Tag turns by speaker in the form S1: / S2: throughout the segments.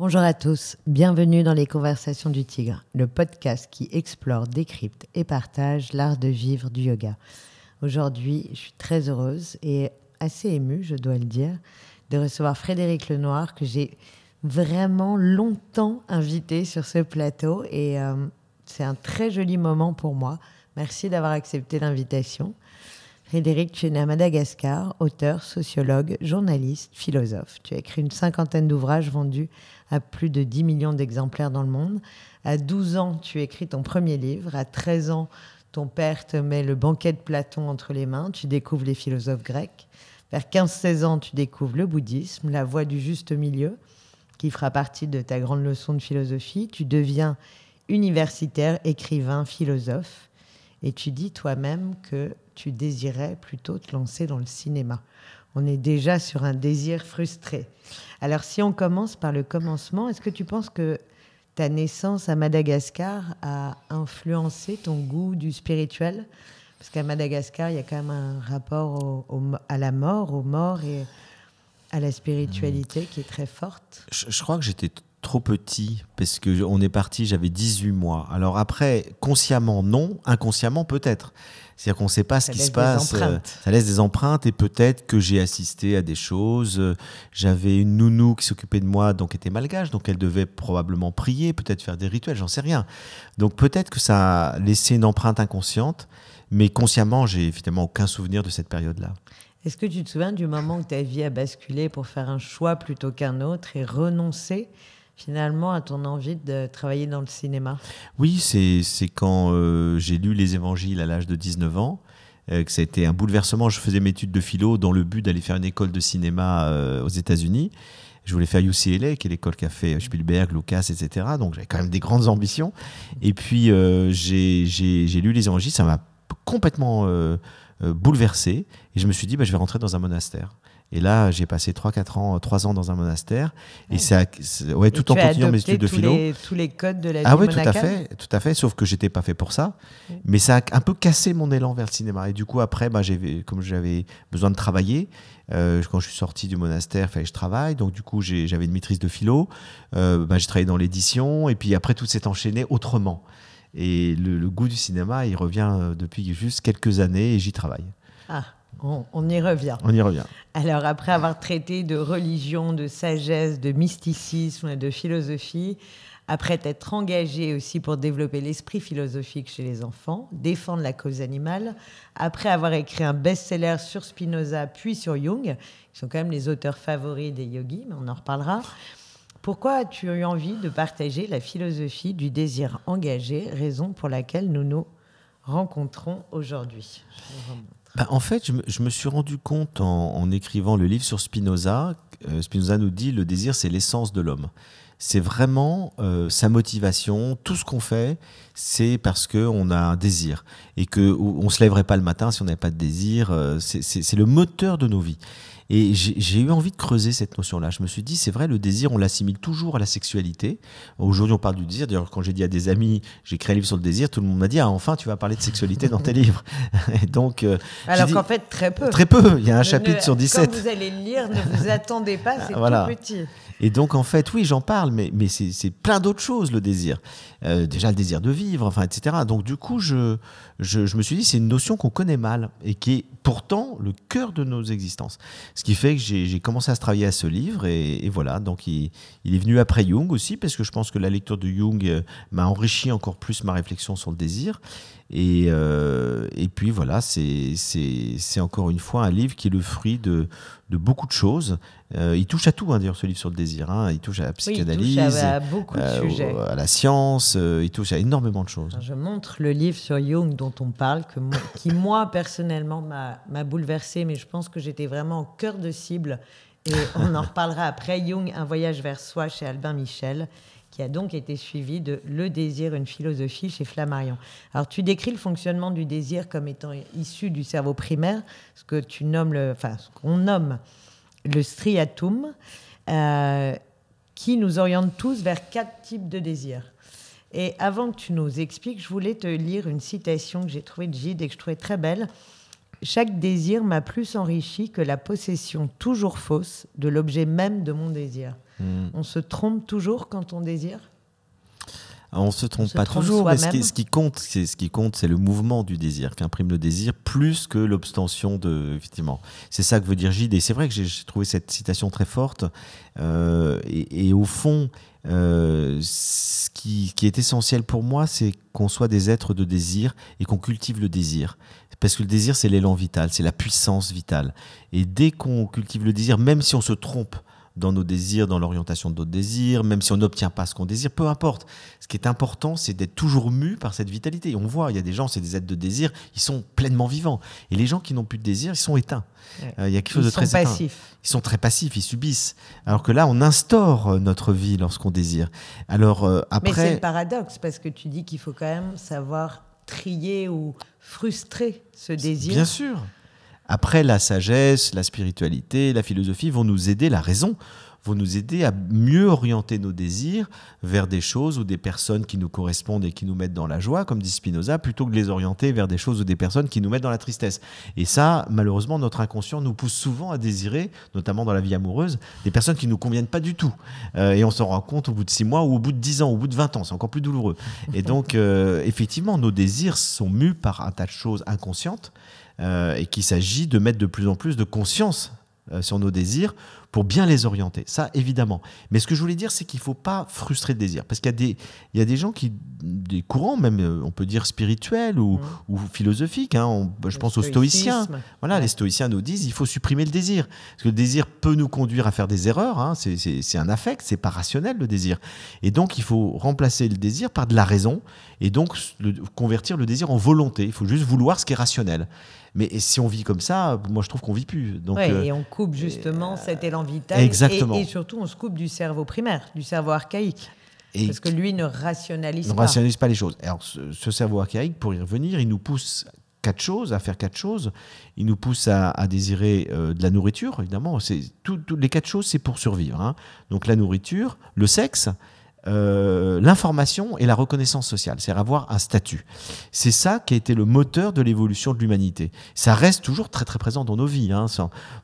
S1: Bonjour à tous, bienvenue dans les Conversations du Tigre, le podcast qui explore, décrypte et partage l'art de vivre du yoga. Aujourd'hui, je suis très heureuse et assez émue, je dois le dire, de recevoir Frédéric Lenoir, que j'ai vraiment longtemps invité sur ce plateau et c'est un très joli moment pour moi. Merci d'avoir accepté l'invitation. Frédéric, tu es né à Madagascar, auteur, sociologue, journaliste, philosophe. Tu as écrit une 50aine d'ouvrages vendus à plus de 10 millions d'exemplaires dans le monde. À 12 ans, tu écris ton premier livre. À 13 ans, ton père te met le banquet de Platon entre les mains. Tu découvres les philosophes grecs. Vers 15-16 ans, tu découvres le bouddhisme, la voie du juste milieu, qui fera partie de ta grande leçon de philosophie. Tu deviens universitaire, écrivain, philosophe. Et tu dis toi-même que tu désirais plutôt te lancer dans le cinéma. On est déjà sur un désir frustré. Alors, si on commence par le commencement, est-ce que tu penses que ta naissance à Madagascar a influencé ton goût du spirituel ? Parce qu'à Madagascar, il y a quand même un rapport à la mort, aux morts et à la spiritualité qui est très forte.
S2: Je crois que j'étais trop petit, parce qu'on est parti, j'avais 18 mois. Alors après, consciemment, non, inconsciemment, peut-être. C'est-à-dire qu'on ne sait pas ce qui se passe. Ça laisse des empreintes et peut-être que j'ai assisté à des choses. J'avais une nounou qui s'occupait de moi, donc était malgache, donc elle devait probablement prier, peut-être faire des rituels, j'en sais rien. Donc peut-être que ça a laissé une empreinte inconsciente, mais consciemment, j'ai évidemment aucun souvenir de cette période-là.
S1: Est-ce que tu te souviens du moment où ta vie a basculé pour faire un choix plutôt qu'un autre et renoncer finalement à ton envie de travailler dans le cinéma ?
S2: Oui, c'est quand j'ai lu les évangiles à l'âge de 19 ans, que ça a été un bouleversement. Je faisais mes études de philo dans le but d'aller faire une école de cinéma aux États-Unis. Je voulais faire UCLA, qui est l'école qu'a fait Spielberg, Lucas, etc. Donc j'avais quand même des grandes ambitions. Et puis j'ai lu les évangiles, ça m'a complètement bouleversé. Et je me suis dit, je vais rentrer dans un monastère. Et là, j'ai passé 3 ans dans un monastère. Et tout en continuant mes études de philo.
S1: Tous les codes de la vie monacale.
S2: Tout à fait, sauf que je n'étais pas fait pour ça. Mais ça a un peu cassé mon élan vers le cinéma. Et du coup, après, comme j'avais besoin de travailler, quand je suis sorti du monastère, il fallait que je travaille. Donc, du coup, j'avais une maîtrise de philo. J'ai travaillé dans l'édition. Et puis après, tout s'est enchaîné autrement. Et le goût du cinéma, il revient depuis juste quelques années et j'y travaille.
S1: Ah, on y revient.
S2: On y revient.
S1: Alors, après avoir traité de religion, de sagesse, de mysticisme, de philosophie, après t'être engagé aussi pour développer l'esprit philosophique chez les enfants, défendre la cause animale, après avoir écrit un best-seller sur Spinoza puis sur Jung, qui sont quand même les auteurs favoris des yogis, mais on en reparlera. Pourquoi as-tu eu envie de partager la philosophie du désir engagé, raison pour laquelle nous nous rencontrons aujourd'hui ?
S2: En fait, je me suis rendu compte en écrivant le livre sur Spinoza, Spinoza nous dit le désir, c'est l'essence de l'homme. C'est vraiment sa motivation. Tout ce qu'on fait, c'est parce qu'on a un désir. Et qu'on ne se lèverait pas le matin si on n'avait pas de désir. C'est le moteur de nos vies. Et j'ai eu envie de creuser cette notion-là. Je me suis dit, c'est vrai, le désir, on l'assimile toujours à la sexualité. Aujourd'hui, on parle du désir. D'ailleurs, quand j'ai dit à des amis, j'ai écrit un livre sur le désir, tout le monde m'a dit, enfin, tu vas parler de sexualité dans tes livres. Et donc,
S1: alors qu'en fait, très peu.
S2: Très peu. Il y a un chapitre sur 17.
S1: Quand vous allez le lire, ne vous attendez pas, c'est
S2: voilà.
S1: Tout petit.
S2: Et donc, en fait, oui, j'en parle, mais c'est plein d'autres choses, le désir. Déjà, le désir de vivre, etc. Donc, du coup, je me suis dit, c'est une notion qu'on connaît mal et qui est pourtant le cœur de nos existences. Ce qui fait que j'ai commencé à travailler à ce livre et voilà. Donc, il est venu après Jung aussi, parce que je pense que la lecture de Jung m'a enrichi encore plus ma réflexion sur le désir. Et puis voilà, c'est encore une fois un livre qui est le fruit de beaucoup de choses. Il touche à tout, d'ailleurs, ce livre sur le désir. Il touche à la psychanalyse,
S1: il touche à beaucoup de sujets.
S2: À la science, il touche à énormément de choses.
S1: Je montre le livre sur Jung dont on parle, qui moi, personnellement, m'a bouleversée, mais je pense que j'étais vraiment au cœur de cible. Et on en reparlera après. Jung, un voyage vers soi chez Albin Michel, qui a donc été suivi de Le désir, une philosophie chez Flammarion. Alors, tu décris le fonctionnement du désir comme étant issu du cerveau primaire, ce qu'on nomme le striatum, qui nous oriente tous vers 4 types de désirs. Et avant que tu nous expliques, je voulais te lire une citation que j'ai trouvée de Gide et que je trouvais très belle, chaque désir m'a plus enrichi que la possession toujours fausse de l'objet même de mon désir. On se trompe toujours quand on désire ?
S2: On se trompe pas toujours, mais ce qui compte, c'est le mouvement du désir qu'imprime le désir, plus que l'obstention effectivement. C'est ça que veut dire Gide. Et c'est vrai que j'ai trouvé cette citation très forte. Et au fond, ce qui est essentiel pour moi, c'est qu'on soit des êtres de désir et qu'on cultive le désir. Parce que le désir, c'est l'élan vital, c'est la puissance vitale. Et dès qu'on cultive le désir, même si on se trompe dans nos désirs, dans l'orientation de notre désir, même si on n'obtient pas ce qu'on désire, peu importe. Ce qui est important, c'est d'être toujours mu par cette vitalité. Et on voit, il y a des gens, c'est des êtres de désir, ils sont pleinement vivants. Et les gens qui n'ont plus de désir, ils sont éteints. Il y a quelque chose de très éteint. Ils sont très passifs, ils subissent. Alors que là, on instaure notre vie lorsqu'on désire. Alors après...
S1: Mais c'est le paradoxe, parce que tu dis qu'il faut quand même savoir trier ou frustrer ce désir.
S2: Bien sûr. Après, la sagesse, la spiritualité, la philosophie vont nous aider, la raison vont nous aider à mieux orienter nos désirs vers des choses ou des personnes qui nous correspondent et qui nous mettent dans la joie, comme dit Spinoza, plutôt que de les orienter vers des choses ou des personnes qui nous mettent dans la tristesse. Et ça, malheureusement, notre inconscient nous pousse souvent à désirer, notamment dans la vie amoureuse, des personnes qui ne nous conviennent pas du tout. Et on s'en rend compte au bout de 6 mois ou au bout de 10 ans, au bout de 20 ans, c'est encore plus douloureux. Et donc, effectivement, nos désirs sont mus par un tas de choses inconscientes, et qu'il s'agit de mettre de plus en plus de conscience sur nos désirs pour bien les orienter. Ça, évidemment. Mais ce que je voulais dire, c'est qu'il ne faut pas frustrer le désir. Parce qu'il y a des gens des courants, même on peut dire spirituels ou philosophiques. Je pense aux stoïciens. Voilà, les stoïciens nous disent qu'il faut supprimer le désir. Parce que le désir peut nous conduire à faire des erreurs. C'est un affect, c'est pas rationnel le désir. Et donc, il faut remplacer le désir par de la raison et donc convertir le désir en volonté. Il faut juste vouloir ce qui est rationnel. Mais si on vit comme ça, moi je trouve qu'on ne vit plus. Donc,
S1: et on coupe justement cet élan vital.
S2: Exactement.
S1: Et surtout, on se coupe du cerveau primaire, du cerveau archaïque. Parce que lui ne rationalise pas.
S2: Ne rationalise pas les choses. Alors, ce cerveau archaïque, pour y revenir, il nous pousse à faire 4 choses. Il nous pousse à désirer de la nourriture, évidemment. Les 4 choses, c'est pour survivre. Donc la nourriture, le sexe, l'information et la reconnaissance sociale, c'est avoir un statut. C'est ça qui a été le moteur de l'évolution de l'humanité. Ça reste toujours très très présent dans nos vies.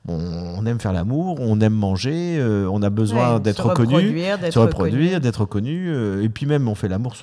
S2: On aime faire l'amour, on aime manger, on a besoin d'être reconnu, se reproduire, d'être reconnu, et puis même on fait l'amour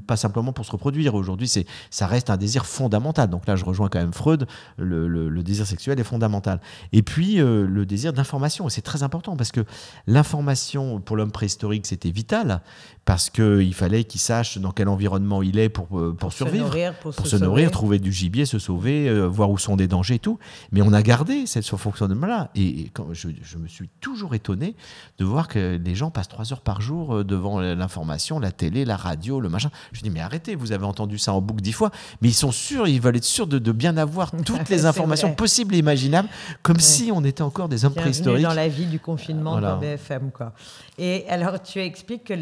S2: pas simplement pour se reproduire. Aujourd'hui, ça reste un désir fondamental. Donc là, je rejoins quand même Freud, le désir sexuel est fondamental. Et puis le désir d'information, et c'est très important parce que l'information pour l'homme préhistorique, c'était vital. Parce qu'il fallait qu'il sache dans quel environnement il est pour survivre, pour se nourrir, trouver du gibier, se sauver, voir où sont des dangers et tout. Mais on a gardé ce fonctionnement-là. Et quand je me suis toujours étonné de voir que les gens passent 3 heures par jour devant l'information, la télé, la radio, le machin. Je dis, mais arrêtez, vous avez entendu ça en boucle 10 fois. Mais ils veulent être sûrs de bien avoir toutes les informations possibles et imaginables, comme si on était encore des hommes préhistoriques.
S1: Dans la vie du confinement de BFM, quoi. Et alors, tu expliques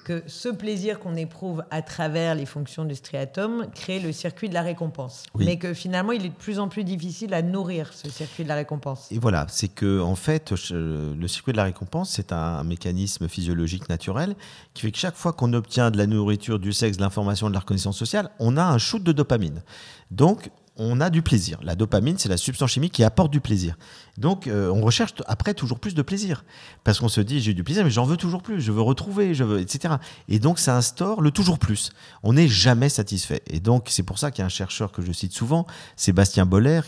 S1: que ce plaisir qu'on éprouve à travers les fonctions du striatum crée le circuit de la récompense. Oui. Mais que finalement, il est de plus en plus difficile à nourrir, ce circuit de la récompense.
S2: Et voilà, c'est que en fait, le circuit de la récompense, c'est un mécanisme physiologique naturel qui fait que chaque fois qu'on obtient de la nourriture, du sexe, de l'information, de la reconnaissance sociale, on a un shoot de dopamine. Donc, on a du plaisir. La dopamine, c'est la substance chimique qui apporte du plaisir. Donc, on recherche après toujours plus de plaisir. Parce qu'on se dit, j'ai eu du plaisir, mais j'en veux toujours plus. Je veux retrouver, etc. Et donc, ça instaure le toujours plus. On n'est jamais satisfait. Et donc, c'est pour ça qu'il y a un chercheur que je cite souvent, Sébastien Boller,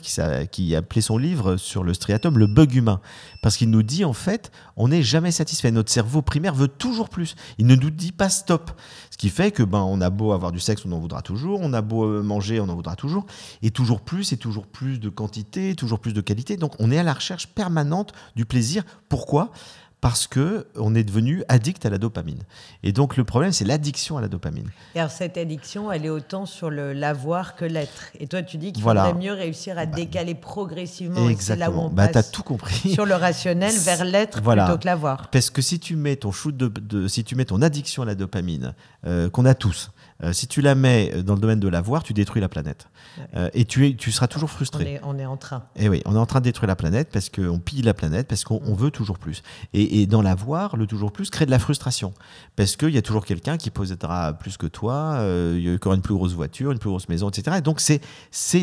S2: qui a appelé son livre sur le striatum, le bug humain. Parce qu'il nous dit, en fait, on n'est jamais satisfait. Notre cerveau primaire veut toujours plus. Il ne nous dit pas stop. Ce qui fait que, on a beau avoir du sexe, on en voudra toujours. On a beau manger, on en voudra toujours. Et toujours plus de quantité, toujours plus de qualité. Donc, on est à la recherche permanente du plaisir. Pourquoi ? Parce qu'on est devenu addict à la dopamine. Et donc, le problème, c'est l'addiction à la dopamine.
S1: Et alors, cette addiction, elle est autant sur l'avoir que l'être. Et toi, tu dis qu'il faudrait mieux réuir à décaler progressivement.
S2: Exactement.
S1: Et c'est là où on
S2: t'as
S1: passe
S2: tout compris.
S1: Sur le rationnel vers l'être plutôt que l'avoir.
S2: Parce que si tu mets ton addiction à la dopamine, qu'on a tous, Si tu la mets dans le domaine de l'avoir, tu détruis la planète. Et tu seras toujours frustré.
S1: On est en train.
S2: Et oui, on est en train de détruire la planète parce qu'on pille la planète, parce qu'on veut toujours plus. Et dans l'avoir, le toujours plus crée de la frustration. Parce qu'il y a toujours quelqu'un qui possédera plus que toi, qui aura une plus grosse voiture, une plus grosse maison, etc. Et donc, c'est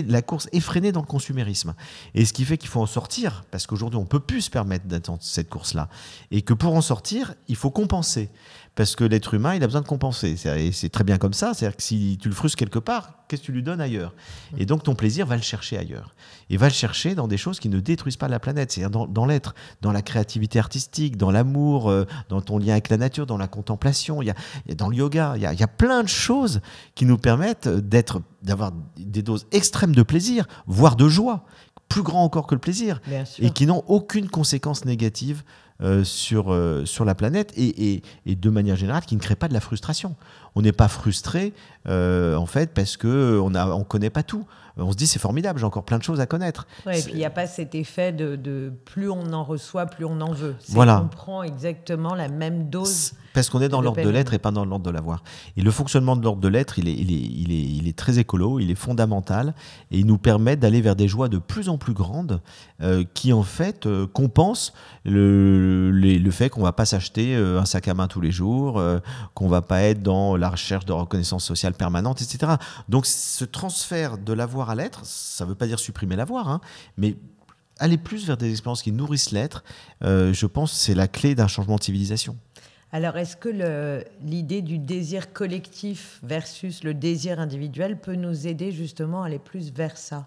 S2: la course effrénée dans le consumérisme. Et ce qui fait qu'il faut en sortir, parce qu'aujourd'hui, on ne peut plus se permettre d'être dans cette course-là. Et que pour en sortir, il faut compenser. Parce que l'être humain, il a besoin de compenser. Et c'est très bien comme ça. C'est-à-dire que si tu le frustres quelque part, qu'est-ce que tu lui donnes ailleurs ? Et donc, ton plaisir va le chercher ailleurs. Et va le chercher dans des choses qui ne détruisent pas la planète. C'est-à-dire dans l'être, dans la créativité artistique, dans l'amour, dans ton lien avec la nature, dans la contemplation, dans le yoga. Il y a plein de choses qui nous permettent d'avoir des doses extrêmes de plaisir, voire de joie, plus grand encore que le plaisir, et qui n'ont aucune conséquence négative sur la planète et de manière générale qui ne crée pas de la frustration. On n'est pas frustré en fait parce qu'on ne connaît pas tout. On se dit c'est formidable, j'ai encore plein de choses à connaître.
S1: Ouais, et puis il n'y a pas cet effet de plus on en reçoit, plus on en veut.
S2: Voilà.
S1: On prend exactement la même dose.
S2: Parce qu'on est dans l'ordre de l'être et pas dans l'ordre de l'avoir. Et le fonctionnement de l'ordre de l'être, il est très écolo, il est fondamental et il nous permet d'aller vers des joies de plus en plus grandes qui en fait compensent le fait qu'on ne va pas s'acheter un sac à main tous les jours, qu'on ne va pas être dans la recherche de reconnaissance sociale permanente, etc. Donc ce transfert de l'avoir à l'être, ça ne veut pas dire supprimer l'avoir, hein, mais aller plus vers des expériences qui nourrissent l'être, je pense que c'est la clé d'un changement de civilisation.
S1: Alors, est-ce que l'idée du désir collectif versus le désir individuel peut nous aider justement à aller plus vers ça ?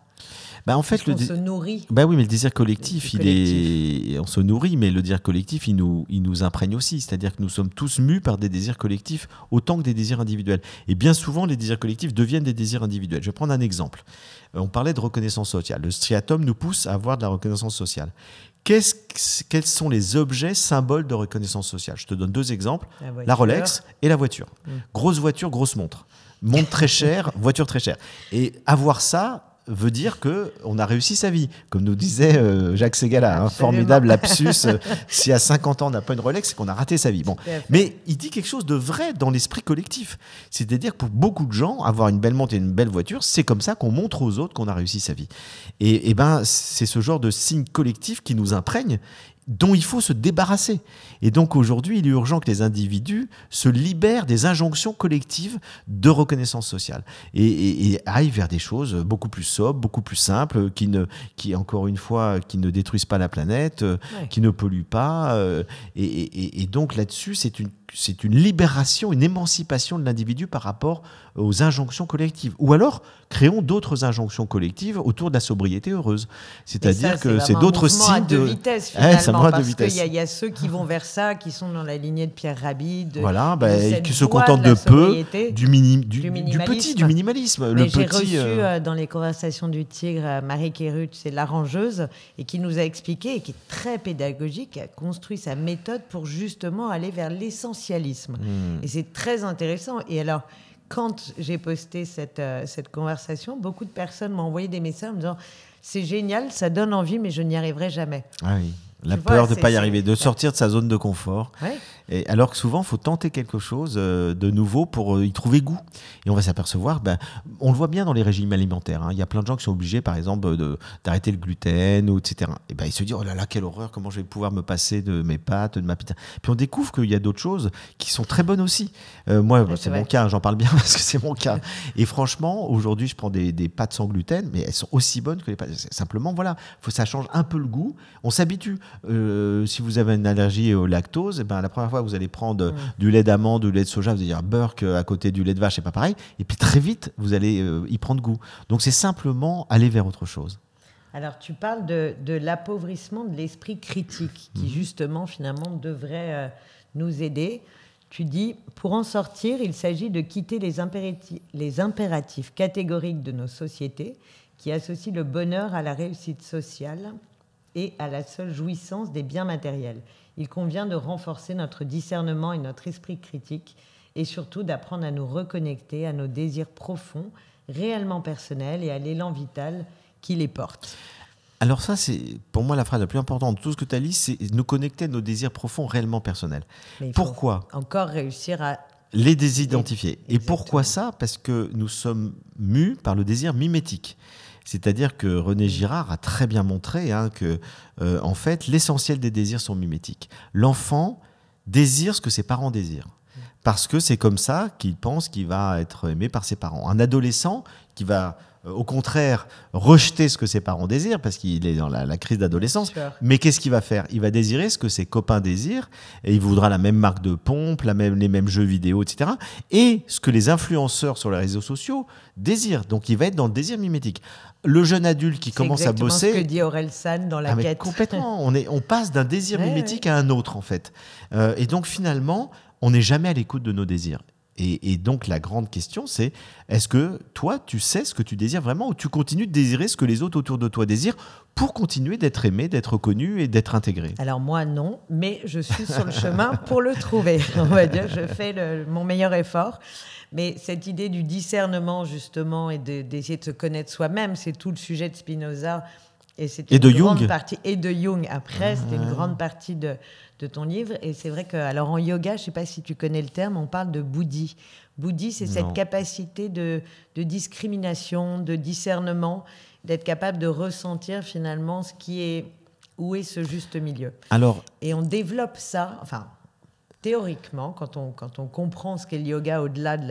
S2: En fait,
S1: on se nourrit.
S2: Oui, mais le désir collectif, on se nourrit, mais le désir collectif, il nous imprègne aussi. C'est-à-dire que nous sommes tous mus par des désirs collectifs autant que des désirs individuels. Et bien souvent, les désirs collectifs deviennent des désirs individuels. Je vais prendre un exemple. On parlait de reconnaissance sociale. Le striatum nous pousse à avoir de la reconnaissance sociale. Quels sont les objets symboles de reconnaissance sociale ? Je te donne 2 exemples. La Rolex et la voiture. Grosse voiture, grosse montre. Montre très chère, voiture très chère. Et avoir ça veut dire qu'on a réussi sa vie. Comme nous disait Jacques Ségala, un formidable lapsus. Si à 50 ans on n'a pas une Rolex, c'est qu'on a raté sa vie. Bon. Mais il dit quelque chose de vrai dans l'esprit collectif. C'est-à-dire que pour beaucoup de gens, avoir une belle montre et une belle voiture, c'est comme ça qu'on montre aux autres qu'on a réussi sa vie. Et c'est ce genre de signe collectif qui nous imprègne, dont il faut se débarrasser. Et donc aujourd'hui, il est urgent que les individus se libèrent des injonctions collectives de reconnaissance sociale et aillent vers des choses beaucoup plus sobres, beaucoup plus simples, qui encore une fois, qui ne détruisent pas la planète, qui ne polluent pas. Et donc là-dessus, c'est une libération, une émancipation de l'individu par rapport aux injonctions collectives. Ou alors, créons d'autres injonctions collectives autour de la sobriété heureuse. C'est-à-dire que c'est d'autres signes
S1: à deux vitesses, finalement,
S2: parce
S1: qu'il y a ceux qui vont vers ça, qui sont dans la lignée de Pierre Rabhi,
S2: qui se contentent de peu, du minimalisme.
S1: Mais j'ai reçu dans les conversations du Tigre Marie Quérut, c'est l'arrangeuse, et qui nous a expliqué, et qui est très pédagogique, qui a construit sa méthode pour justement aller vers l'essentialisme. Et c'est très intéressant. Et alors, quand j'ai posté cette conversation, beaucoup de personnes m'ont envoyé des messages en me disant « C'est génial, ça donne envie, mais je n'y arriverai jamais. »
S2: Ah oui. La peur de ne pas y arriver, de sortir de sa zone de confort. Ouais. Et alors que souvent, il faut tenter quelque chose de nouveau pour y trouver goût. Et on va s'apercevoir, on le voit bien dans les régimes alimentaires. Il y a plein de gens qui sont obligés, par exemple, d'arrêter le gluten, etc. Et ils se disent, oh là là, quelle horreur, comment je vais pouvoir me passer de mes pâtes, de ma pizza. Puis on découvre qu'il y a d'autres choses qui sont très bonnes aussi. Moi, c'est mon cas, j'en parle bien parce que c'est mon cas. Et franchement, aujourd'hui, je prends des pâtes sans gluten, mais elles sont aussi bonnes que les pâtes. Simplement, voilà, ça change un peu le goût. On s'habitue. Si vous avez une allergie au lactose, la première fois que vous allez prendre du lait d'amande ou du lait de soja, vous allez dire Burke à côté du lait de vache, c'est pas pareil. Et puis très vite, vous allez y prendre goût. Donc c'est simplement aller vers autre chose.
S1: Alors tu parles de l'appauvrissement de l'esprit critique qui justement finalement devrait nous aider. Tu dis, pour en sortir, il s'agit de quitter les impératifs catégoriques de nos sociétés qui associent le bonheur à la réussite sociale et à la seule jouissance des biens matériels. Il convient de renforcer notre discernement et notre esprit critique et surtout d'apprendre à nous reconnecter à nos désirs profonds, réellement personnels et à l'élan vital qui les porte.
S2: Alors ça, c'est pour moi la phrase la plus importante de tout ce que tu as dit, c'est nous connecter à nos désirs profonds réellement personnels. Pourquoi ?
S1: Encore réussir à
S2: Les désidentifier. Et
S1: Exactement.
S2: pourquoi ça ? Parce que nous sommes mus par le désir mimétique. C'est-à-dire que René Girard a très bien montré que, en fait, l'essentiel des désirs sont mimétiques. L'enfant désire ce que ses parents désirent. Parce que c'est comme ça qu'il pense qu'il va être aimé par ses parents. Un adolescent qui va, au contraire, rejeter ce que ses parents désirent, parce qu'il est dans la crise d'adolescence. Mais qu'est-ce qu'il va faire ? Il va désirer ce que ses copains désirent, et il voudra la même marque de pompe, les mêmes jeux vidéo, etc. Et ce que les influenceurs sur les réseaux sociaux désirent. Donc il va être dans le désir mimétique. Le jeune adulte qui commence à bosser...
S1: C'est exactement ce que dit Orelsan dans La Quête.
S2: Complètement. On passe d'un désir mimétique à un autre, en fait. Et donc finalement, on n'est jamais à l'écoute de nos désirs. Et donc la grande question, c'est est-ce que toi, tu sais ce que tu désires vraiment, ou tu continues de désirer ce que les autres autour de toi désirent pour continuer d'être aimé, d'être connu et d'être intégré ? Alors
S1: moi, non, mais je suis sur le chemin pour le trouver. On va dire, je fais mon meilleur effort. Mais cette idée du discernement, justement, et d'essayer de se connaître soi-même, c'est tout le sujet de Spinoza. Et de Jung. Et de Jung, après, c'était une grande partie de ton livre. Et c'est vrai que, alors en yoga, je ne sais pas si tu connais le terme, on parle de buddhi. Buddhi, c'est cette capacité de discrimination, de discernement, d'être capable de ressentir finalement où est ce juste milieu. Et on développe ça, enfin, théoriquement, quand on comprend ce qu'est le yoga au-delà de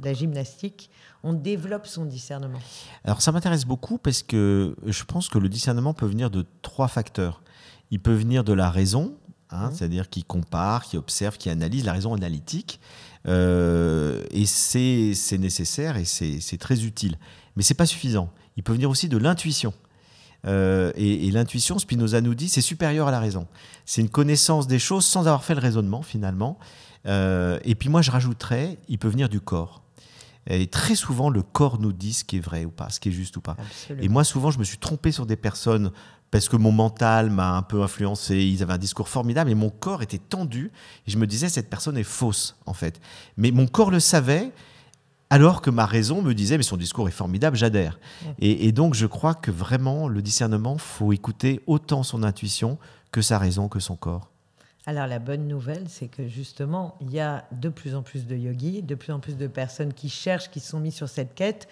S1: la gymnastique, on développe son discernement.
S2: Alors ça m'intéresse beaucoup parce que je pense que le discernement peut venir de 3 facteurs. Il peut venir de la raison, c'est-à-dire qui compare, qui observe, qui analyse, la raison analytique. Et c'est nécessaire et c'est très utile. Mais ce n'est pas suffisant. Il peut venir aussi de l'intuition. Et l'intuition, Spinoza nous dit, c'est supérieur à la raison. C'est une connaissance des choses sans avoir fait le raisonnement, finalement. Et puis moi, je rajouterais, il peut venir du corps. Et très souvent, le corps nous dit ce qui est vrai ou pas, ce qui est juste ou pas. Absolument. Et moi, souvent, je me suis trompé sur des personnes parce que mon mental m'a un peu influencé. Ils avaient un discours formidable et mon corps était tendu. Et je me disais, cette personne est fausse, en fait. Mais mon corps le savait, alors que ma raison me disait, mais son discours est formidable, j'adhère. Et donc, je crois que vraiment, le discernement, il faut écouter autant son intuition que sa raison, que son corps.
S1: Alors, la bonne nouvelle, c'est que justement, il y a de plus en plus de yogis, de plus en plus de personnes qui cherchent, qui sont mis sur cette quête.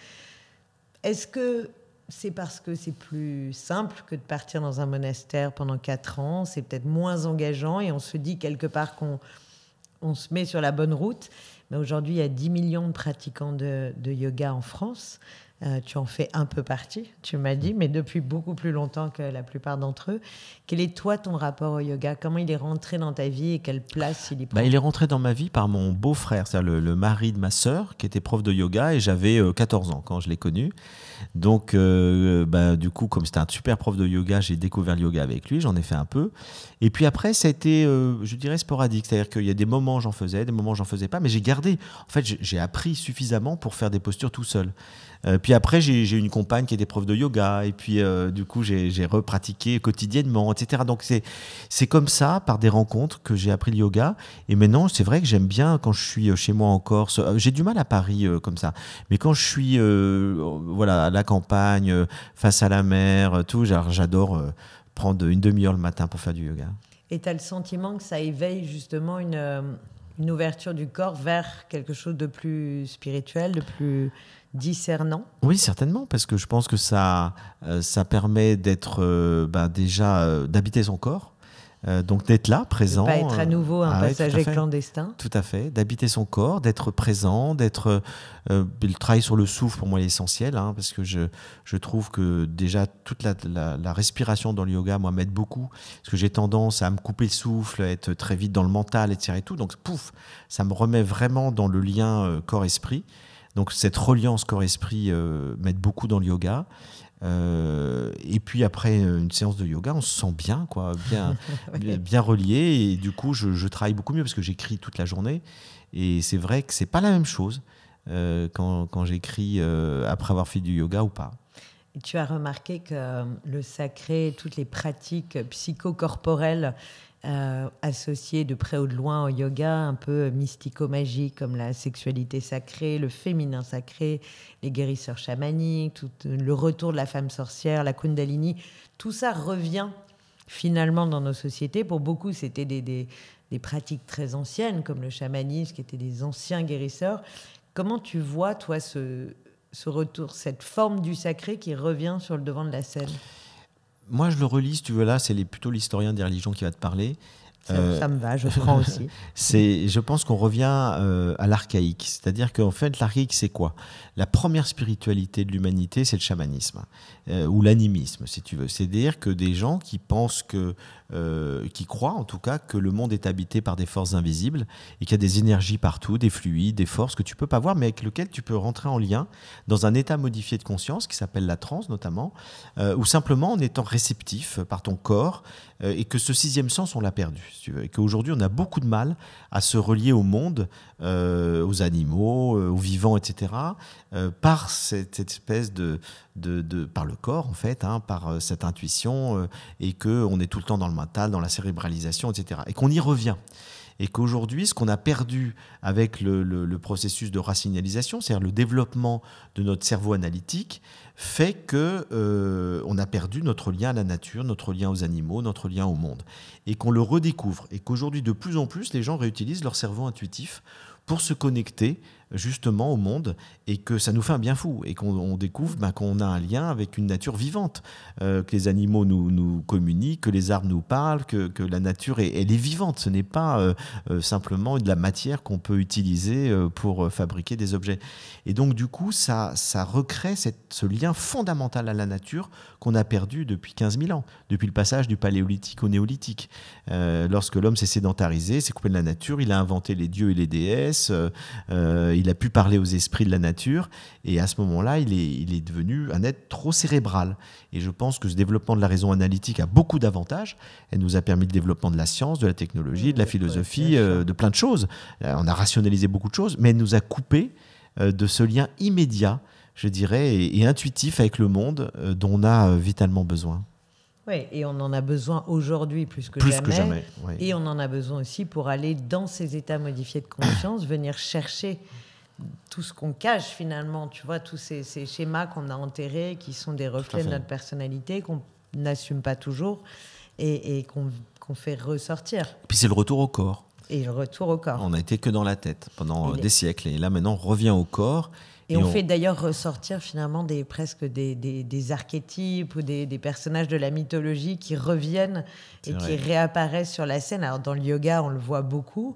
S1: Est-ce que c'est parce que c'est plus simple que de partir dans un monastère pendant 4 ans ? C'est peut-être moins engageant et on se dit quelque part qu'on se met sur la bonne route. Mais aujourd'hui, il y a 10 millions de pratiquants de yoga en France. Tu en fais un peu partie, tu m'as dit, mais depuis beaucoup plus longtemps que la plupart d'entre eux. Quel est, toi, ton rapport au yoga ? Comment il est rentré dans ta vie et quelle place il y prend ?
S2: Il est rentré dans ma vie par mon beau-frère, c'est-à-dire le mari de ma sœur, qui était prof de yoga, et j'avais 14 ans quand je l'ai connu. Donc, du coup, comme c'était un super prof de yoga, j'ai découvert le yoga avec lui, j'en ai fait un peu. Et puis après, ça a été, je dirais, sporadique. C'est-à-dire qu'il y a des moments, j'en faisais, des moments, j'en faisais pas, mais j'ai gardé. En fait, j'ai appris suffisamment pour faire des postures tout seul. Puis après, j'ai une compagne qui était prof de yoga, et puis du coup, j'ai repratiqué quotidiennement, etc. Donc, c'est comme ça, par des rencontres, que j'ai appris le yoga. Et maintenant, c'est vrai que j'aime bien, quand je suis chez moi en Corse, j'ai du mal à Paris comme ça, mais quand je suis à la campagne, face à la mer, tout, j'adore prendre une demi-heure le matin pour faire du yoga.
S1: Et tu as le sentiment que ça éveille justement une ouverture du corps vers quelque chose de plus spirituel, de plus discernant ?
S2: Oui, certainement, parce que je pense que ça permet d'être déjà d'habiter son corps. Donc d'être là, présent.
S1: De ne pas être à nouveau un passager clandestin.
S2: Tout à fait, d'habiter son corps, d'être présent, le travail sur le souffle, pour moi, est essentiel, parce que je trouve que déjà toute la respiration dans le yoga, moi, m'aide beaucoup, parce que j'ai tendance à me couper le souffle, à être très vite dans le mental, etc. Et tout, donc pouf, ça me remet vraiment dans le lien corps-esprit. Donc cette reliance corps-esprit m'aide beaucoup dans le yoga. Et puis après une séance de yoga, on se sent bien, bien relié, et du coup je travaille beaucoup mieux parce que j'écris toute la journée, et c'est vrai que c'est pas la même chose quand j'écris après avoir fait du yoga ou pas.
S1: Et tu as remarqué que le sacré, toutes les pratiques psychocorporelles associées de près ou de loin au yoga, un peu mystico-magiques, comme la sexualité sacrée, le féminin sacré, les guérisseurs chamaniques, tout le retour de la femme sorcière, la kundalini, tout ça revient finalement dans nos sociétés. Pour beaucoup, c'était des pratiques très anciennes, comme le chamanisme, qui étaient des anciens guérisseurs. Comment tu vois, toi, ce retour, cette forme du sacré qui revient sur le devant de la scène?
S2: Moi, je le relis, si tu veux, là, c'est plutôt l'historien des religions qui va te parler.
S1: Ça me va, je prends aussi.
S2: Je pense qu'on revient à l'archaïque. C'est-à-dire qu'en fait, l'archaïque, c'est quoi? La première spiritualité de l'humanité, c'est le chamanisme, ou l'animisme, si tu veux. C'est-à-dire que des gens qui pensent qui croient en tout cas que le monde est habité par des forces invisibles et qu'il y a des énergies partout, des fluides, des forces que tu peux pas voir, mais avec lesquelles tu peux rentrer en lien dans un état modifié de conscience qui s'appelle la transe notamment, ou simplement en étant réceptif par ton corps, et que ce sixième sens, on l'a perdu, si tu veux, et qu'aujourd'hui, on a beaucoup de mal à se relier au monde, aux animaux, aux vivants, etc., par cette espèce par le corps, en fait, par cette intuition, et qu'on est tout le temps dans le mental, dans la cérébralisation, etc., et qu'on y revient. Et qu'aujourd'hui, ce qu'on a perdu avec le processus de rationalisation, c'est-à-dire le développement de notre cerveau analytique, fait qu'on a perdu notre lien à la nature, notre lien aux animaux, notre lien au monde. Et qu'on le redécouvre. Et qu'aujourd'hui, de plus en plus, les gens réutilisent leur cerveau intuitif pour se connecter justement au monde, et que ça nous fait un bien fou, et qu'on découvre qu'on a un lien avec une nature vivante, que les animaux nous communiquent, que les arbres nous parlent, que la nature elle est vivante. Ce n'est pas simplement de la matière qu'on peut utiliser pour fabriquer des objets. Et donc du coup, ça recrée ce lien fondamental à la nature qu'on a perdu depuis 15 000 ans, depuis le passage du paléolithique au néolithique. Lorsque l'homme s'est sédentarisé, s'est coupé de la nature, il a inventé les dieux et les déesses, il a pu parler aux esprits de la nature, et à ce moment-là, il est devenu un être trop cérébral. Et je pense que ce développement de la raison analytique a beaucoup d'avantages. Elle nous a permis le développement de la science, de la technologie, de la philosophie, de plein de choses. On a rationalisé beaucoup de choses, mais elle nous a coupé de ce lien immédiat, je dirais, et intuitif avec le monde dont on a vitalement besoin.
S1: Oui, et on en a besoin aujourd'hui plus que jamais. Oui. Et on en a besoin aussi pour aller dans ces états modifiés de conscience, venir chercher tout ce qu'on cache finalement, tu vois, tous ces schémas qu'on a enterrés, qui sont des reflets de notre personnalité, qu'on n'assume pas toujours et qu'on fait ressortir.
S2: Et puis c'est le retour au corps.
S1: Et le retour au corps.
S2: On n'a été que dans la tête pendant des siècles, et là maintenant on revient au corps.
S1: Et on fait d'ailleurs ressortir finalement presque des archétypes ou des personnages de la mythologie qui reviennent et qui réapparaissent sur la scène. Alors dans le yoga, on le voit beaucoup.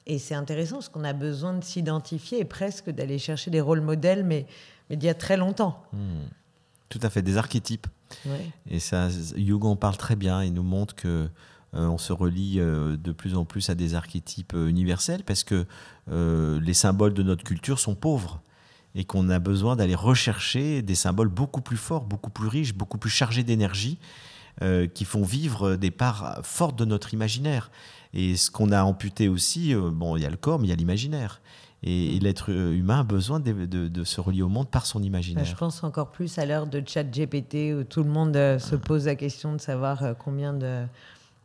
S1: Et c'est intéressant parce qu'on a besoin de s'identifier et presque d'aller chercher des rôles modèles, mais d'il y a très longtemps.
S2: Tout à fait, des archétypes.
S1: Ouais.
S2: Et ça, Jung en parle très bien. Il nous montre que on se relie de plus en plus à des archétypes universels, parce que les symboles de notre culture sont pauvres, et qu'on a besoin d'aller rechercher des symboles beaucoup plus forts, beaucoup plus riches, beaucoup plus chargés d'énergie, qui font vivre des parts fortes de notre imaginaire. Et ce qu'on a amputé aussi, il y a le corps, mais il y a l'imaginaire. Et l'être humain a besoin de se relier au monde par son imaginaire.
S1: Je pense encore plus à l'heure de ChatGPT, où tout le monde se pose la question de savoir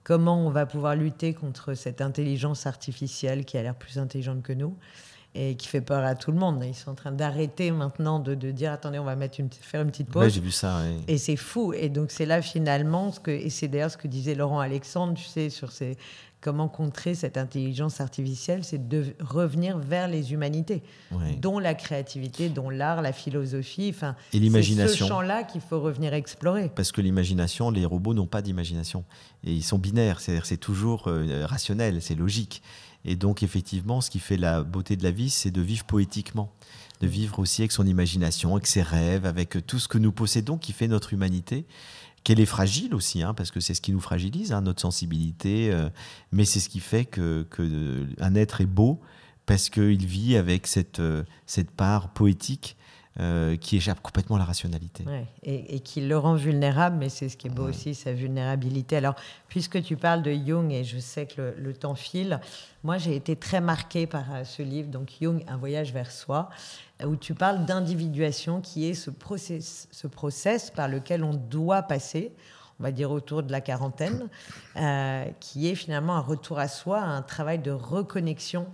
S1: comment on va pouvoir lutter contre cette intelligence artificielle qui a l'air plus intelligente que nous et qui fait peur à tout le monde. Ils sont en train d'arrêter maintenant de dire attendez, on va faire une petite pause.
S2: Ouais, j'ai vu ça. Ouais.
S1: Et c'est fou. Et donc c'est là finalement et c'est d'ailleurs ce que disait Laurent Alexandre, tu sais, sur comment contrer cette intelligence artificielle, c'est de revenir vers les humanités, dont la créativité, dont l'art, la philosophie,
S2: et l'imagination.
S1: C'est ce champ-là qu'il faut revenir explorer.
S2: Parce que l'imagination, les robots n'ont pas d'imagination. Et ils sont binaires, c'est-à-dire c'est toujours rationnel, c'est logique. Et donc effectivement, ce qui fait la beauté de la vie, c'est de vivre poétiquement, de vivre aussi avec son imagination, avec ses rêves, avec tout ce que nous possédons qui fait notre humanité. Qu'elle est fragile aussi, parce que c'est ce qui nous fragilise, notre sensibilité, mais c'est ce qui fait qu'un être est beau, parce qu'il vit avec cette part poétique qui échappe complètement à la rationalité.
S1: Ouais, et qui le rend vulnérable, mais c'est ce qui est beau aussi, sa vulnérabilité. Alors, puisque tu parles de Jung, et je sais que le temps file, moi j'ai été très marquée par ce livre, donc Jung, Un voyage vers soi, où tu parles d'individuation, qui est ce process par lequel on doit passer, on va dire autour de la quarantaine, qui est finalement un retour à soi, un travail de reconnexion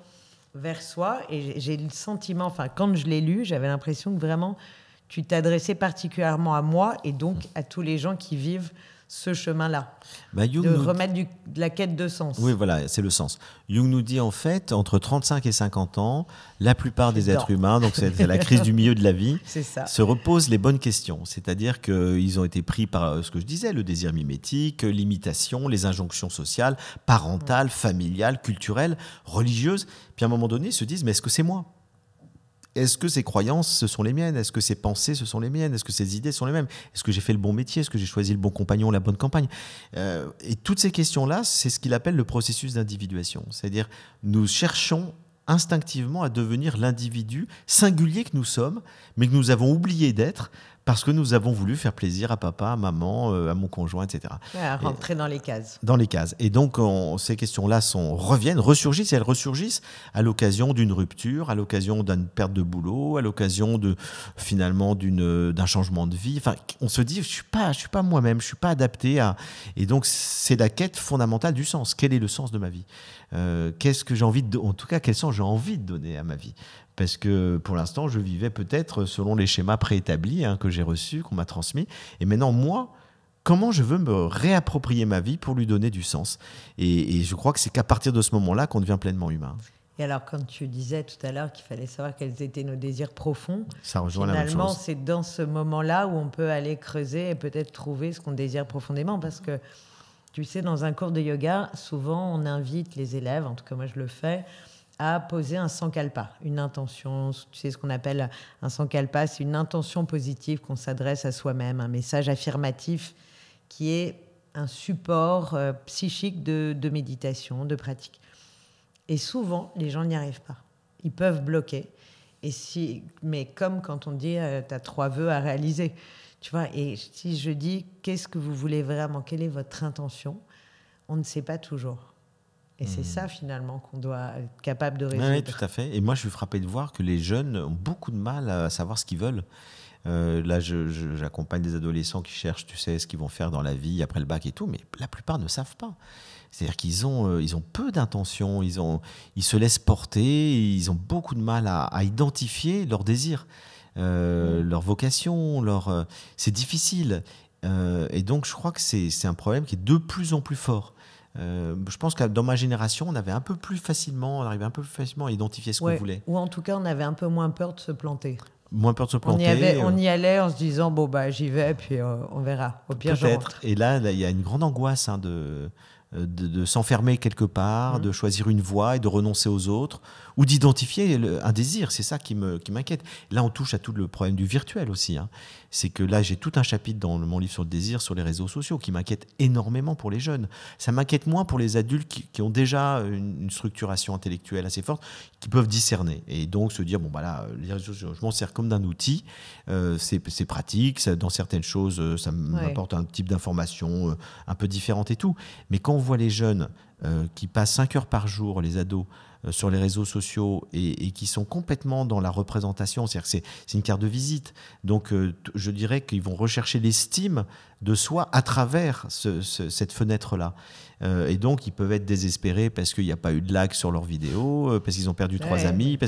S1: vers soi. Et j'ai le sentiment, quand je l'ai lu, j'avais l'impression que vraiment tu t'adressais particulièrement à moi et donc à tous les gens qui vivent ce chemin-là,
S2: Jung
S1: de remettre de la quête de sens.
S2: Oui, voilà, c'est le sens. Jung nous dit en fait, entre 35 et 50 ans, la plupart des êtres humains, donc c'est la crise du milieu de la vie, se reposent les bonnes questions. C'est-à-dire qu'ils ont été pris par ce que je disais, le désir mimétique, l'imitation, les injonctions sociales, parentales, familiales, culturelles, religieuses. Puis à un moment donné, ils se disent, mais est-ce que c'est moi ? Est-ce que ces croyances, ce sont les miennes ? Est-ce que ces pensées, ce sont les miennes ? Est-ce que ces idées sont les mêmes ? Est-ce que j'ai fait le bon métier ? Est-ce que j'ai choisi le bon compagnon, la bonne campagne ? Et toutes ces questions-là, c'est ce qu'il appelle le processus d'individuation. C'est-à-dire, nous cherchons instinctivement à devenir l'individu singulier que nous sommes, mais que nous avons oublié d'être parce que nous avons voulu faire plaisir à papa, à maman, à mon conjoint, etc.
S1: À rentrer dans les cases.
S2: Dans les cases. Et donc, ces questions-là ressurgissent, et elles ressurgissent à l'occasion d'une rupture, à l'occasion d'une perte de boulot, à l'occasion finalement d'un changement de vie. Enfin, on se dit, je suis pas moi-même, je suis pas adapté à... Et donc, c'est la quête fondamentale du sens. Quel est le sens de ma vie ? Qu'est-ce que j'ai envie en tout cas, quel sens j'ai envie de donner à ma vie ? Parce que pour l'instant, je vivais peut-être selon les schémas préétablis que j'ai reçus, qu'on m'a transmis. Et maintenant, moi, comment je veux me réapproprier ma vie pour lui donner du sens ? Et je crois que c'est qu'à partir de ce moment-là qu'on devient pleinement humain.
S1: Et alors, quand tu disais tout à l'heure qu'il fallait savoir quels étaient nos désirs profonds,
S2: ça rejoint la même chose.
S1: Finalement, c'est dans ce moment-là où on peut aller creuser et peut-être trouver ce qu'on désire profondément. Parce que, tu sais, dans un cours de yoga, souvent, on invite les élèves, en tout cas moi je le fais, à poser un sankalpa, une intention. Tu sais ce qu'on appelle un sankalpa, c'est une intention positive qu'on s'adresse à soi-même, un message affirmatif qui est un support psychique de méditation, de pratique. Et souvent, les gens n'y arrivent pas. Ils peuvent bloquer. Mais comme quand on dit tu as 3 vœux à réaliser. Tu vois, et si je dis qu'est-ce que vous voulez vraiment, quelle est votre intention, on ne sait pas toujours. Et c'est ça, finalement, qu'on doit être capable de résoudre.
S2: Oui, tout à fait. Et moi, je suis frappé de voir que les jeunes ont beaucoup de mal à savoir ce qu'ils veulent. Là, j'accompagne des adolescents qui cherchent, tu sais, ce qu'ils vont faire dans la vie après le bac et tout, mais la plupart ne savent pas. C'est-à-dire qu'ils ont peu d'intentions, ils se laissent porter, ils ont beaucoup de mal à identifier leurs désirs, leur vocation, c'est difficile. Et donc, je crois que c'est un problème qui est de plus en plus fort. Je pense que dans ma génération, on arrivait un peu plus facilement à identifier ce qu'on voulait.
S1: Ou en tout cas, on avait un peu moins peur de se planter.
S2: Moins peur de se planter.
S1: On y allait en se disant, bon, j'y vais, puis on verra. Au pire,
S2: peut-être. Et là, il y a une grande angoisse de s'enfermer quelque part, de choisir une voie et de renoncer aux autres, ou d'identifier un désir. C'est ça qui m'inquiète. Là, on touche à tout le problème du virtuel aussi. C'est que là, j'ai tout un chapitre dans mon livre sur le désir, sur les réseaux sociaux, qui m'inquiète énormément pour les jeunes. Ça m'inquiète moins pour les adultes qui ont déjà une structuration intellectuelle assez forte, qui peuvent discerner. Et donc se dire, les réseaux sociaux, je m'en sers comme d'un outil, c'est pratique, dans certaines choses, ça m'apporte un type d'information un peu différente et tout. Mais quand on voit les jeunes qui passent 5 heures par jour, les ados, sur les réseaux sociaux et qui sont complètement dans la représentation, c'est-à-dire que c'est une carte de visite. Donc je dirais qu'ils vont rechercher l'estime de soi à travers cette fenêtre-là. Et donc ils peuvent être désespérés parce qu'il n'y a pas eu de like sur leurs vidéos, parce qu'ils ont perdu 3 amis,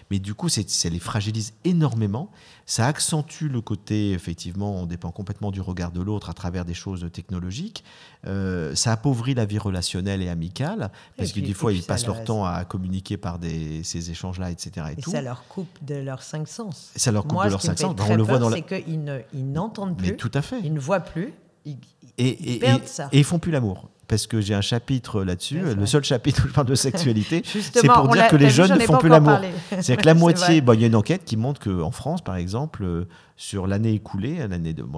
S2: mais du coup ça les fragilise énormément. Ça accentue le côté, effectivement, on dépend complètement du regard de l'autre à travers des choses technologiques. Ça appauvrit la vie relationnelle et amicale, parce que des fois ils passent leur temps à communiquer par ces échanges-là, etc. Et
S1: ça leur coupe de leurs 5 sens.
S2: Ça leur coupe de leurs 5 sens.
S1: On le voit c'est qu'ils n'entendent plus,
S2: mais tout à fait.
S1: Ils ne voient plus, ils perdent ça.
S2: Et ils font plus l'amour. Parce que j'ai un chapitre là-dessus, le seul chapitre où je parle de sexualité, c'est pour dire que les jeunes ne font plus l'amour. C'est-à-dire que la moitié, il y a une enquête qui montre qu'en France, par exemple, sur l'année écoulée, là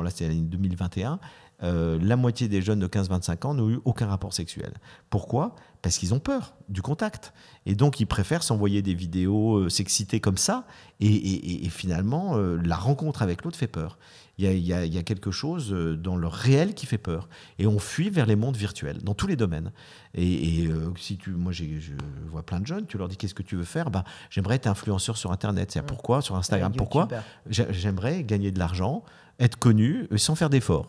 S2: c'est l'année 2021, la moitié des jeunes de 15-25 ans n'ont eu aucun rapport sexuel. Pourquoi ? Parce qu'ils ont peur du contact. Et donc, ils préfèrent s'envoyer des vidéos, s'exciter comme ça. Et finalement, la rencontre avec l'autre fait peur. Il y a quelque chose dans le réel qui fait peur. Et on fuit vers les mondes virtuels, dans tous les domaines. Moi, je vois plein de jeunes, tu leur dis qu'est-ce que tu veux faire ? J'aimerais être influenceur sur Internet. C'est pourquoi ? Sur Instagram, pourquoi ? J'aimerais gagner de l'argent, être connu sans faire d'efforts.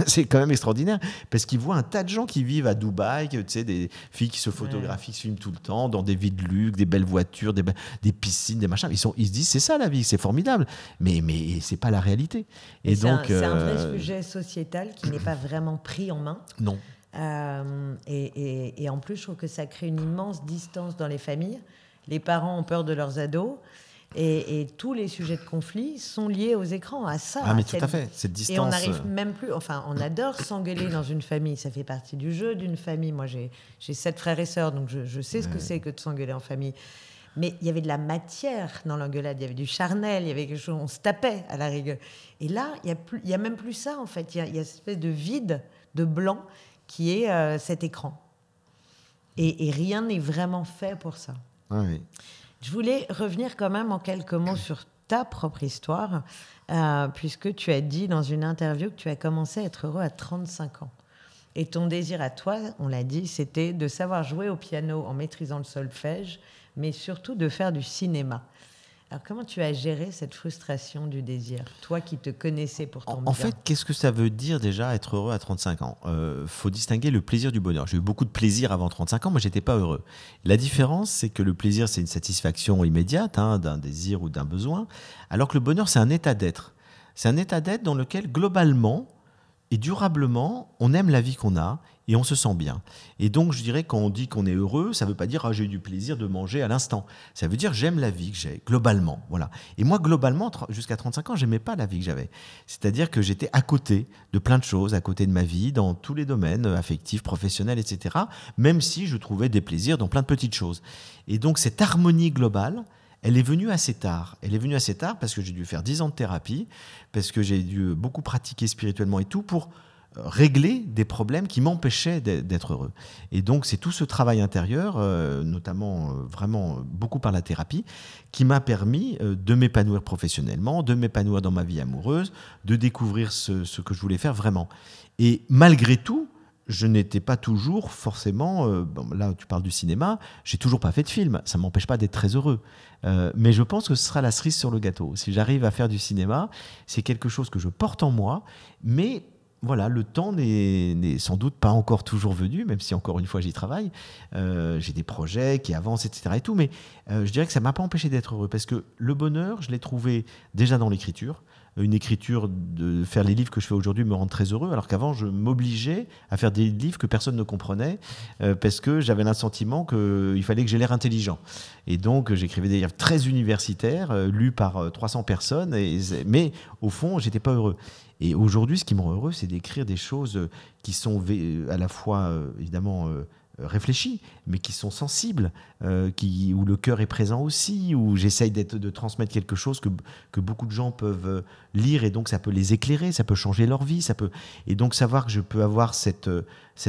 S2: C'est quand même extraordinaire, parce qu'ils voient un tas de gens qui vivent à Dubaï, tu sais, des filles filles qui se photographient, qui se filment tout le temps, dans des vies de luxe, des belles voitures, des piscines, des machins. Ils se disent, c'est ça la vie, c'est formidable. Mais c'est pas la réalité. Et donc,
S1: c'est un vrai sujet sociétal qui n'est pas vraiment pris en main.
S2: Non.
S1: Et en plus, je trouve que ça crée une immense distance dans les familles. Les parents ont peur de leurs ados. Et tous les sujets de conflit sont liés aux écrans, à ça.
S2: Mais tout à fait, cette distance.
S1: Et on n'arrive même plus... Enfin, on adore s'engueuler dans une famille. Ça fait partie du jeu d'une famille. Moi, j'ai 7 frères et sœurs, donc je sais ce que c'est que de s'engueuler en famille. Mais il y avait de la matière dans l'engueulade. Il y avait du charnel, il y avait quelque chose... On se tapait à la rigueur. Et là, il n'y a même plus ça, en fait. Il y a cette espèce de vide, de blanc, qui est cet écran. Et rien n'est vraiment fait pour ça.
S2: Oui.
S1: Je voulais revenir quand même en quelques mots sur ta propre histoire, puisque tu as dit dans une interview que tu as commencé à être heureux à 35 ans. Et ton désir à toi, on l'a dit, c'était de savoir jouer au piano en maîtrisant le solfège, mais surtout de faire du cinéma. Alors, comment tu as géré cette frustration du désir, toi qui te connaissais pourtant bien ?
S2: En fait, qu'est-ce que ça veut dire déjà être heureux à 35 ans ? Faut distinguer le plaisir du bonheur. J'ai eu beaucoup de plaisir avant 35 ans, moi j'étais pas heureux. La différence, c'est que le plaisir, c'est une satisfaction immédiate d'un désir ou d'un besoin, alors que le bonheur, c'est un état d'être. C'est un état d'être dans lequel, globalement et durablement, on aime la vie qu'on a et on se sent bien. Et donc, je dirais, quand on dit qu'on est heureux, ça ne veut pas dire « j'ai eu du plaisir de manger à l'instant ». Ça veut dire « j'aime la vie que j'ai, globalement ». Voilà. Et moi, globalement, jusqu'à 35 ans, je n'aimais pas la vie que j'avais. C'est-à-dire que j'étais à côté de plein de choses, à côté de ma vie, dans tous les domaines, affectifs, professionnels, etc., même si je trouvais des plaisirs dans plein de petites choses. Et donc, cette harmonie globale, elle est venue assez tard. Elle est venue assez tard parce que j'ai dû faire 10 ans de thérapie, parce que j'ai dû beaucoup pratiquer spirituellement et tout pour régler des problèmes qui m'empêchaient d'être heureux. Et donc, c'est tout ce travail intérieur, notamment vraiment beaucoup par la thérapie, qui m'a permis de m'épanouir professionnellement, de m'épanouir dans ma vie amoureuse, de découvrir ce que je voulais faire vraiment. Et malgré tout, je n'étais pas toujours forcément... là, tu parles du cinéma, j'ai toujours pas fait de film. Ça ne m'empêche pas d'être très heureux. Mais je pense que ce sera la cerise sur le gâteau. Si j'arrive à faire du cinéma, c'est quelque chose que je porte en moi, mais... Voilà, le temps n'est sans doute pas encore toujours venu, même si encore une fois j'y travaille. J'ai des projets qui avancent, etc. et tout, mais je dirais que ça ne m'a pas empêché d'être heureux parce que le bonheur, je l'ai trouvé déjà dans l'écriture. Une écriture, de faire les livres que je fais aujourd'hui me rend très heureux, alors qu'avant je m'obligeais à faire des livres que personne ne comprenait parce que j'avais l'assentiment qu'il fallait que j'ai l'air intelligent. Et donc j'écrivais des livres très universitaires, lus par 300 personnes, mais au fond j'étais pas heureux. Et aujourd'hui, ce qui me rend heureux, c'est d'écrire des choses qui sont à la fois, évidemment, réfléchies, mais qui sont sensibles, où le cœur est présent aussi, où j'essaye de transmettre quelque chose que beaucoup de gens peuvent lire, et donc ça peut les éclairer, ça peut changer leur vie, et donc savoir que je peux avoir cet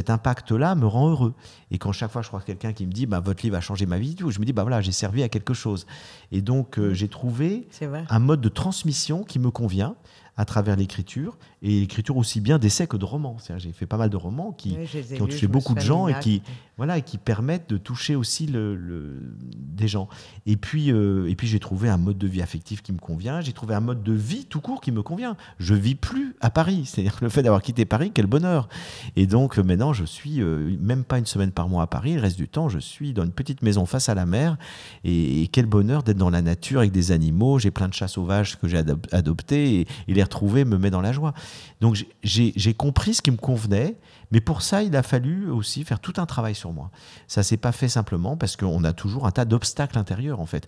S2: impact-là me rend heureux. Et quand chaque fois je crois quelqu'un qui me dit votre livre a changé ma vie, je me dis voilà, j'ai servi à quelque chose. Et donc j'ai trouvé un mode de transmission qui me convient à travers l'écriture, et l'écriture aussi bien d'essais que de romans. J'ai fait pas mal de romans qui ont touché beaucoup de gens et qui permettent de toucher aussi des gens. Et puis j'ai trouvé un mode de vie affectif qui me convient, j'ai trouvé un mode de vie tout court qui me convient. Je vis plus à Paris, c'est-à-dire que le fait d'avoir quitté Paris, quel bonheur. Et donc maintenant, je suis même pas une semaine par mois à Paris, le reste du temps, je suis dans une petite maison face à la mer, et quel bonheur d'être dans la nature avec des animaux. J'ai plein de chats sauvages que j'ai adoptés, et les retrouver me met dans la joie. Donc j'ai compris ce qui me convenait, mais pour ça, il a fallu aussi faire tout un travail sur moi. Ça ne s'est pas fait simplement parce qu'on a toujours un tas d'obstacles intérieurs, en fait.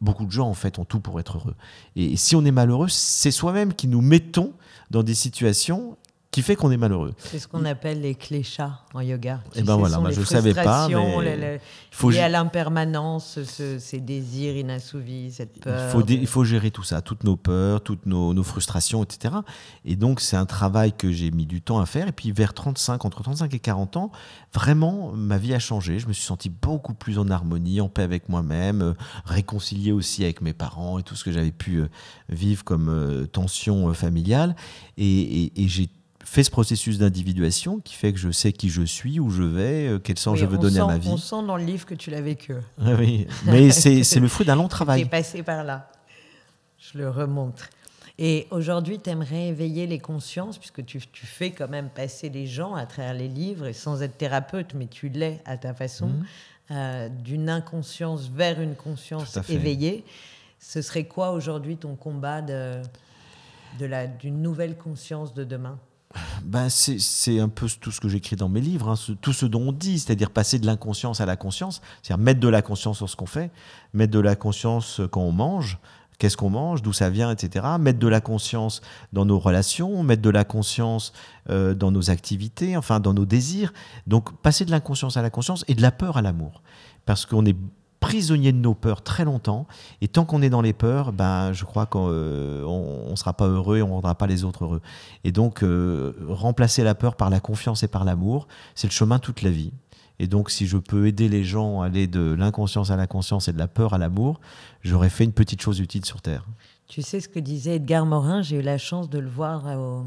S2: Beaucoup de gens, en fait, ont tout pour être heureux. Et si on est malheureux, c'est soi-même qui nous mettons dans des situations qui fait qu'on est malheureux.
S1: C'est ce qu'on appelle les cléchas en yoga.
S2: Et ben voilà, moi je ne savais pas, mais
S1: il y a l'impermanence, ces désirs inassouvis, cette peur.
S2: Il faut gérer tout ça, toutes nos peurs, toutes nos frustrations, etc. Et donc c'est un travail que j'ai mis du temps à faire. Et puis entre 35 et 40 ans, vraiment ma vie a changé. Je me suis senti beaucoup plus en harmonie, en paix avec moi-même, réconcilié aussi avec mes parents et tout ce que j'avais pu vivre comme tension familiale. Et j'ai fait ce processus d'individuation qui fait que je sais qui je suis, où je vais, quel sens je veux donner à ma vie.
S1: On sent dans le livre que tu l'as vécu.
S2: Oui, mais c'est le fruit d'un long travail.
S1: Tu es passé par là. Je le remontre. Et aujourd'hui, tu aimerais éveiller les consciences, puisque tu fais quand même passer les gens à travers les livres, et sans être thérapeute, mais tu l'es à ta façon, d'une inconscience vers une conscience éveillée. Ce serait quoi aujourd'hui ton combat d'une nouvelle conscience de demain ?
S2: C'est un peu tout ce que j'écris dans mes livres, tout ce dont on dit, c'est-à-dire passer de l'inconscience à la conscience, c'est-à-dire mettre de la conscience sur ce qu'on fait, mettre de la conscience quand on mange, qu'est-ce qu'on mange, d'où ça vient, etc. Mettre de la conscience dans nos relations, mettre de la conscience dans nos activités, enfin dans nos désirs. Donc passer de l'inconscience à la conscience et de la peur à l'amour. Parce qu'on est prisonnier de nos peurs très longtemps, et tant qu'on est dans les peurs, je crois qu'on ne sera pas heureux et on ne rendra pas les autres heureux. Et donc, remplacer la peur par la confiance et par l'amour, c'est le chemin toute la vie. Et donc, si je peux aider les gens à aller de l'inconscience à la conscience et de la peur à l'amour, j'aurais fait une petite chose utile sur Terre.
S1: Tu sais ce que disait Edgar Morin, j'ai eu la chance de le voir au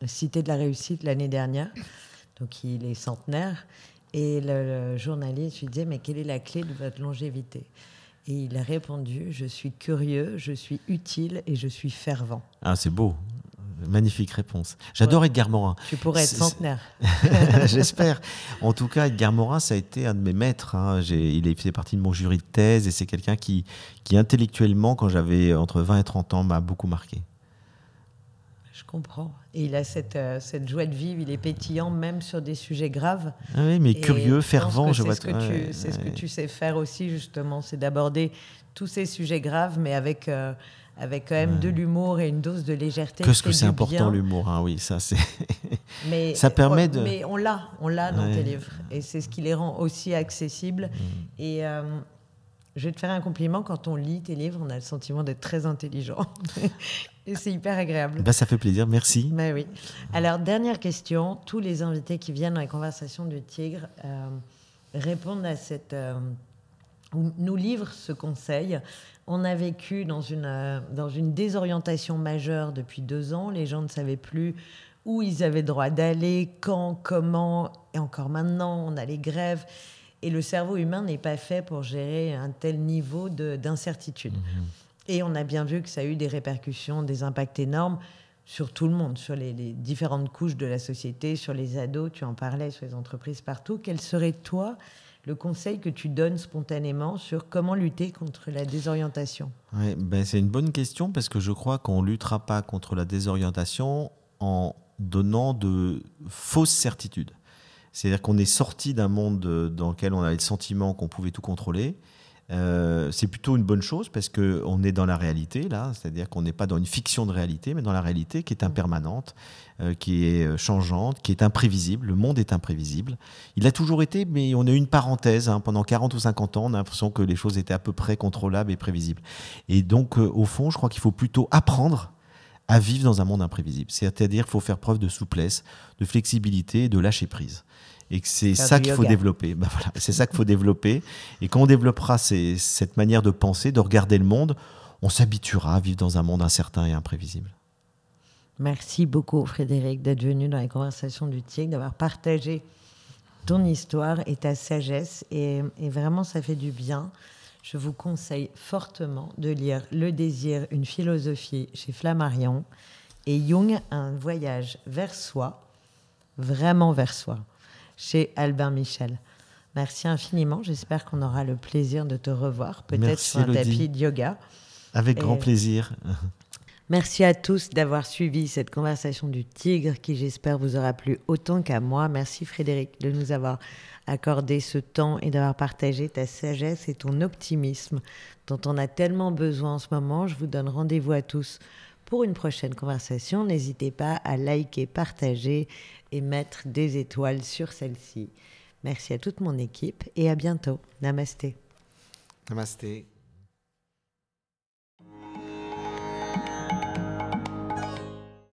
S1: Cité de la Réussite l'année dernière, donc il est centenaire. Et le journaliste lui disait, mais quelle est la clé de votre longévité ? Et il a répondu, je suis curieux, je suis utile et je suis fervent.
S2: Ah, c'est beau. Magnifique réponse. J'adore Edgar Morin.
S1: Tu pourrais être centenaire.
S2: J'espère. En tout cas, Edgar Morin, ça a été un de mes maîtres. Il fait partie de mon jury de thèse et c'est quelqu'un qui intellectuellement, quand j'avais entre 20 et 30 ans, m'a beaucoup marqué.
S1: Je comprends. Et il a cette joie de vivre, il est pétillant même sur des sujets graves.
S2: Ah oui, mais curieux, fervent.
S1: C'est ce que tu sais faire aussi, justement, c'est d'aborder tous ces sujets graves, mais avec quand même de l'humour et une dose de légèreté.
S2: Qu'est-ce que c'est important, l'humour, oui, ça c'est...
S1: Mais
S2: ça permet de...
S1: Mais on l'a dans tes livres. Et c'est ce qui les rend aussi accessibles. Et... je vais te faire un compliment, quand on lit tes livres, on a le sentiment d'être très intelligent. Et c'est hyper agréable.
S2: Ça fait plaisir, merci.
S1: Oui. Alors, dernière question. Tous les invités qui viennent dans les conversations du Tigre répondent à nous livrent ce conseil. On a vécu dans une désorientation majeure depuis 2 ans. Les gens ne savaient plus où ils avaient droit d'aller, quand, comment. Et encore maintenant, on a les grèves. Et le cerveau humain n'est pas fait pour gérer un tel niveau d'incertitude. Et on a bien vu que ça a eu des répercussions, des impacts énormes sur tout le monde, sur les différentes couches de la société, sur les ados, tu en parlais, sur les entreprises partout. Quel serait, toi, le conseil que tu donnes spontanément sur comment lutter contre la désorientation ?
S2: C'est une bonne question, parce que je crois qu'on ne luttera pas contre la désorientation en donnant de fausses certitudes. C'est-à-dire qu'on est sorti d'un monde dans lequel on avait le sentiment qu'on pouvait tout contrôler. C'est plutôt une bonne chose, parce qu'on est dans la réalité, là. C'est-à-dire qu'on n'est pas dans une fiction de réalité, mais dans la réalité qui est impermanente, qui est changeante, qui est imprévisible. Le monde est imprévisible. Il a toujours été, mais on a eu une parenthèse. Pendant 40 ou 50 ans, on a l'impression que les choses étaient à peu près contrôlables et prévisibles. Et donc, au fond, je crois qu'il faut plutôt apprendre à vivre dans un monde imprévisible. C'est-à-dire qu'il faut faire preuve de souplesse, de flexibilité et de lâcher prise. Et que c'est ça qu'il faut développer. C'est ça qu'il faut développer. Et quand on développera cette manière de penser, de regarder le monde, on s'habituera à vivre dans un monde incertain et imprévisible.
S1: Merci beaucoup, Frédéric, d'être venu dans les conversations du Tigre, d'avoir partagé ton histoire et ta sagesse. Et vraiment, ça fait du bien. Je vous conseille fortement de lire Le désir, une philosophie chez Flammarion, et Jung, un voyage vers soi, vraiment vers soi, chez Albin Michel. Merci infiniment. J'espère qu'on aura le plaisir de te revoir, peut-être sur un tapis de yoga.
S2: Avec grand plaisir.
S1: Merci à tous d'avoir suivi cette conversation du Tigre qui, j'espère, vous aura plu autant qu'à moi. Merci Frédéric de nous avoir accordé ce temps et d'avoir partagé ta sagesse et ton optimisme dont on a tellement besoin en ce moment. Je vous donne rendez-vous à tous pour une prochaine conversation. N'hésitez pas à liker, partager et mettre des étoiles sur celle-ci. Merci à toute mon équipe et à bientôt. Namasté.
S2: Namasté.